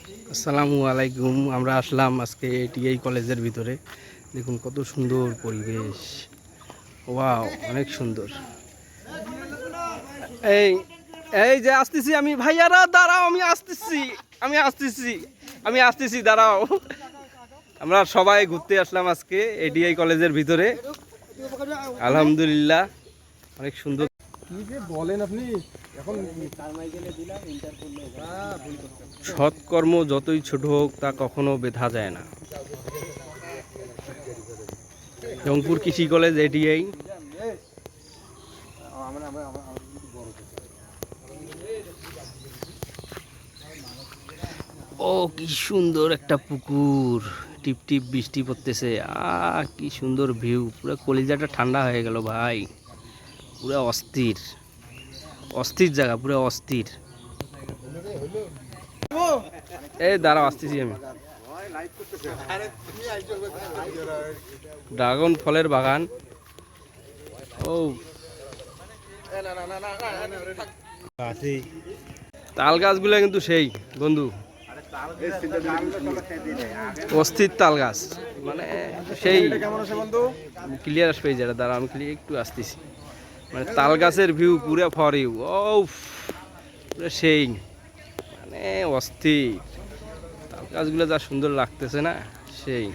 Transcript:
আসসালামু আলাইকুম। আমরা আসলাম আজকে টিআই কলেজের ভিতরে। দেখুন কত সুন্দর পরিবেশ, ওয়াও, অনেক সুন্দর। এই এই যে আসতেছি আমি, ভাইয়ারা দাঁড়াও, আমি আসতেছি দাঁড়াও। আমরা সবাই ঘুরতে আসলাম আজকে এডিআই কলেজের ভিতরে। আলহামদুলিল্লাহ, অনেক সুন্দর। কি যে বলেন আপনি এখন সৎকর্ম যতই ছোট হোক তা কখনো বেধা যায় না। রংপুর কৃষি কলেজ এডিআই। ও কি সুন্দর একটা পুকুর, টিপ টিপ বৃষ্টি পড়তেছে। কি সুন্দর ভিউ, পুরো কলিজাটা ঠান্ডা হয়ে গেল ভাই। পুরো অস্থির অস্থির জায়গা, পুরো অস্থির। এই দাঁড়াও, আসতেছি আমি। ড্রাগন ফলের বাগান। ও তাল গাছগুলো কিন্তু সেই বন্ধু, অস্থির তাল গাছ, মানে সেই ক্লিয়ার আসবে যেটা। দাঁড়া আমি একটু আসতেছি, মানে তাল গাছের ভিউ পুরো ফর ইউ। ও পুরো সেই, মানে অস্থির। তাল গাছগুলো যা সুন্দর লাগতেছে না, সেই।